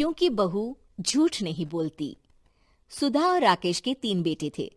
क्योंकि बहू झूठ नहीं बोलती। सुधा और राकेश के 3 बेटे थे।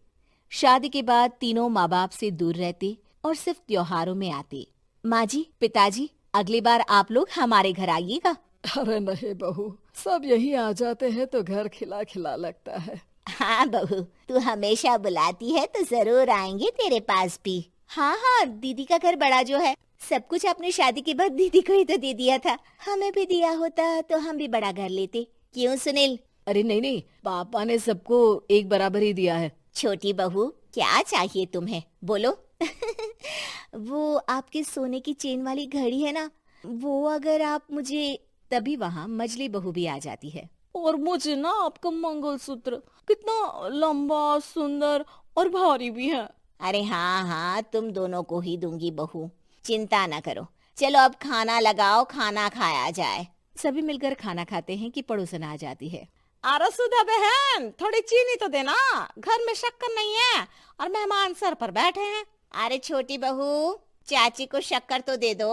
शादी के बाद तीनों माँ बाप से दूर रहते और सिर्फ त्योहारों में आते। माँ जी, पिताजी, अगली बार आप लोग हमारे घर आइएगा। अरे नहीं बहू, सब यही आ जाते हैं तो घर खिला खिला लगता है। हाँ बहू, तू हमेशा बुलाती है तो जरूर आएंगे तेरे पास भी। हाँ हाँ, दीदी का घर बड़ा जो है, सब कुछ आपने शादी के बाद दीदी को ही तो दे दिया था। हमें भी दिया होता तो हम भी बड़ा घर लेते। क्यों सुनील? अरे नहीं नहीं, पापा ने सबको एक बराबर ही दिया है। छोटी बहू, क्या चाहिए तुम्हें, बोलो। वो आपके सोने की चेन वाली घड़ी है ना, वो अगर आप मुझे, तभी वहाँ मजली बहू भी आ जाती है। और मुझे ना आपका मंगलसूत्र कितना लंबा, सुंदर और भारी भी है। अरे हाँ हाँ, तुम दोनों को ही दूंगी बहू, चिंता ना करो। चलो अब खाना लगाओ, खाना खाया जाए। सभी मिलकर खाना खाते हैं कि पड़ोसन आ जाती है। अरे सुधा बहन, थोड़ी चीनी तो देना, घर में शक्कर नहीं है और मेहमान सर पर बैठे हैं। अरे छोटी बहू, चाची को शक्कर तो दे दो।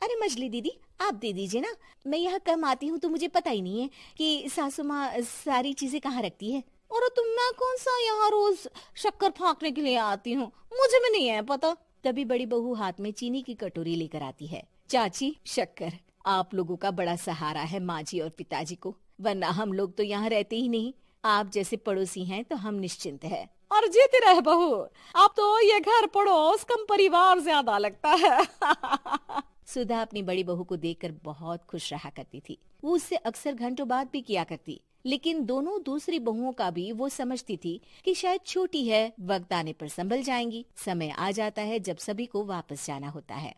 अरे मजली दीदी, आप दे दीजिए ना, मैं यहाँ कम आती हूँ तो मुझे पता ही नहीं है कि सासू माँ सारी चीजें कहाँ रखती है। और तुम, मैं कौन सा यहाँ रोज शक्कर फाँकने के लिए आती हूँ, मुझे भी नहीं है पता। तभी बड़ी बहू हाथ में चीनी की कटोरी लेकर आती है। चाची, शक्कर आप लोगों का बड़ा सहारा है माँ जी और पिताजी को, वरना हम लोग तो यहाँ रहते ही नहीं। आप जैसे पड़ोसी हैं तो हम निश्चिंत है। और जीती रहे बहू, अब तो ये घर पड़ोस कम परिवार ज्यादा लगता है। सुधा अपनी बड़ी बहू को देखकर बहुत खुश रहा करती थी। वो उससे अक्सर घंटों बात भी किया करती, लेकिन दोनों दूसरी बहुओं का भी वो समझती थी कि शायद छोटी है, वक्त आने पर संभल जाएंगी। समय आ जाता है जब सभी को वापस जाना होता है।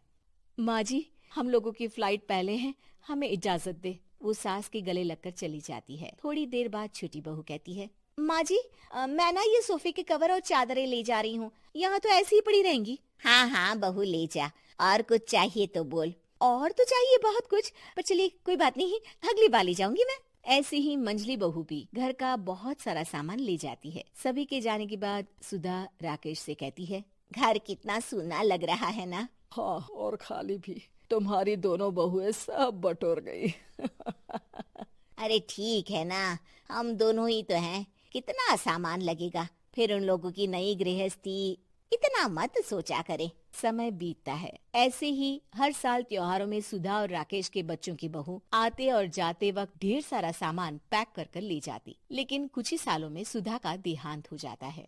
माँ जी, हम लोगों की फ्लाइट पहले है, हमें इजाजत दे। वो सास के गले लगकर चली जाती है। थोड़ी देर बाद छोटी बहू कहती है, माँ जी, मैं ना ये सोफे के कवर और चादरें ले जा रही हूँ, यहाँ तो ऐसी ही पड़ी रहेंगी। हाँ हाँ बहू, ले जा, और कुछ चाहिए तो बोल। और तो चाहिए बहुत कुछ, पर चलिए कोई बात नहीं, अगली बार ले जाऊंगी मैं। ऐसे ही मंजली बहू भी घर का बहुत सारा सामान ले जाती है। सभी के जाने के बाद सुधा राकेश से कहती है, घर कितना सूना लग रहा है ना। हाँ, और खाली भी। तुम्हारी दोनों बहुएं सब बटोर गई। अरे ठीक है ना, हम दोनों ही तो हैं, कितना सामान लगेगा, फिर उन लोगों की नई गृहस्थी, इतना मत सोचा करे। समय बीतता है। ऐसे ही हर साल त्योहारों में सुधा और राकेश के बच्चों की बहू आते और जाते वक्त ढेर सारा सामान पैक कर कर ले जाती। लेकिन कुछ ही सालों में सुधा का देहांत हो जाता है।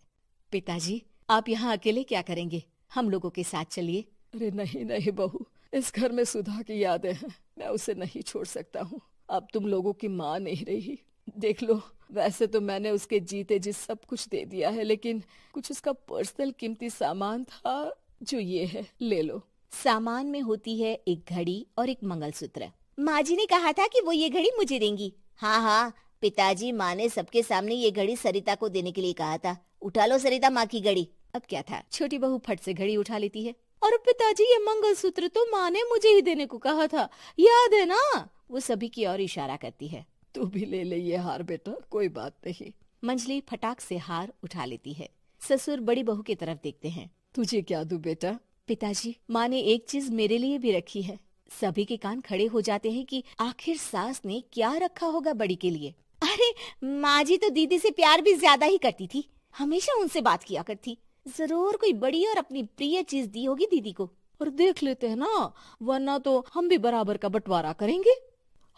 पिताजी, आप यहाँ अकेले क्या करेंगे? हम लोगों के साथ चलिए। अरे नहीं नहीं बहू, इस घर में सुधा की यादें हैं, मैं उसे नहीं छोड़ सकता हूँ। अब तुम लोगों की माँ नहीं रही। देख लो, वैसे तो मैंने उसके जीते जी सब कुछ दे दिया है, लेकिन कुछ उसका पर्सनल कीमती सामान था जो ये है, ले लो। सामान में होती है एक घड़ी और एक मंगलसूत्र। माँ जी ने कहा था कि वो ये घड़ी मुझे देंगी। हाँ हाँ, पिताजी, माँ ने सबके सामने ये घड़ी सरिता को देने के लिए कहा था। उठा लो सरिता माँ की घड़ी। अब क्या था, छोटी बहू फट से घड़ी उठा लेती है। और पिताजी, ये मंगलसूत्र तो माँ ने मुझे ही देने को कहा था, याद है ना? वो सभी की ओर इशारा करती है। तू भी ले ले ये हार बेटा, कोई बात नहीं। मंजली फटाक से हार उठा लेती है। ससुर बड़ी बहू की तरफ देखते हैं। तुझे क्या दूं बेटा? पिताजी, माँ ने एक चीज मेरे लिए भी रखी है। सभी के कान खड़े हो जाते हैं कि आखिर सास ने क्या रखा होगा बड़ी के लिए। अरे माँ जी तो दीदी से प्यार भी ज्यादा ही करती थी, हमेशा उनसे बात किया करती। जरूर कोई बड़ी और अपनी प्रिय चीज दी होगी दीदी को। और देख लेते हैं ना, वरना तो हम भी बराबर का बंटवारा करेंगे।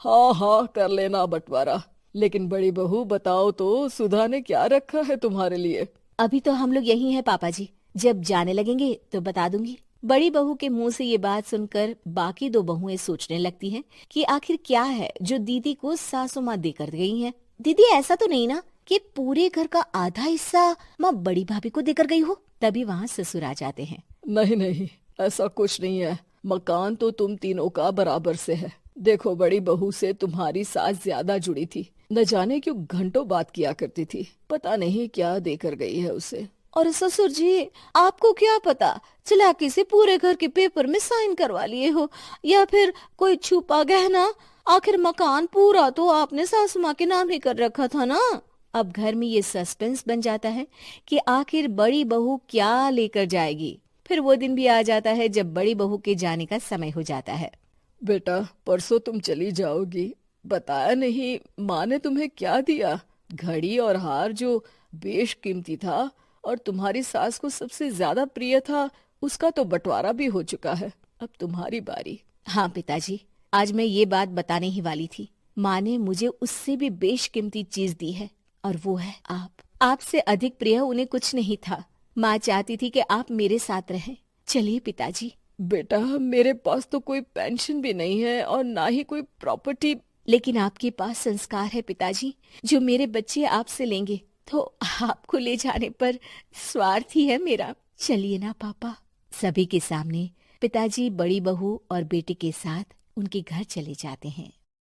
हाँ हाँ, कर लेना बंटवारा। लेकिन बड़ी बहू, बताओ तो, सुधा ने क्या रखा है तुम्हारे लिए? अभी तो हम लोग यही हैं पापा जी, जब जाने लगेंगे तो बता दूंगी। बड़ी बहू के मुंह से ये बात सुनकर बाकी दो बहुएं सोचने लगती हैं कि आखिर क्या है जो दीदी को सासू माँ देकर गई हैं। दीदी, ऐसा तो नहीं ना कि पूरे घर का आधा हिस्सा माँ बड़ी भाभी को देकर गई हो? तभी वहाँ ससुर आ जाते हैं। नहीं नहीं, ऐसा कुछ नहीं है। मकान तो तुम तीनों का बराबर से है। देखो, बड़ी बहू से तुम्हारी सास ज्यादा जुड़ी थी, न जाने क्यों घंटों बात किया करती थी। पता नहीं क्या देकर गई है उसे। और ससुर जी, आपको क्या पता, चालाकी से पूरे घर के पेपर में साइन करवा लिए हो, या फिर कोई छुपा गहना। आखिर मकान पूरा तो आपने सासू माँ के नाम ही कर रखा था ना। अब घर में ये सस्पेंस बन जाता है कि आखिर बड़ी बहू क्या लेकर जाएगी। फिर वो दिन भी आ जाता है जब बड़ी बहू के जाने का समय हो जाता है। बेटा, परसों तुम चली जाओगी, बताया नहीं, माँ ने तुम्हें क्या दिया? घड़ी और हार जो बेशकीमती था और तुम्हारी सास को सबसे ज्यादा प्रिय था, उसका तो बंटवारा भी हो चुका है। अब तुम्हारी बारी। हाँ पिताजी, आज मैं ये बात बताने ही वाली थी। माँ ने मुझे उससे भी बेशकीमती चीज दी है और वो है आप। आपसे अधिक प्रिय उन्हें कुछ नहीं था। माँ चाहती थी कि आप मेरे साथ रहें। चलिए पिताजी। बेटा, मेरे पास तो कोई पेंशन भी नहीं है और ना ही कोई प्रॉपर्टी। लेकिन आपके पास संस्कार है पिताजी, जो मेरे बच्चे आपसे लेंगे। तो आपको ले जाने पर स्वार्थ ही है मेरा। चलिए ना पापा। सभी के सामने पिताजी बड़ी बहू और बेटे के साथ उनके घर चले जाते हैं।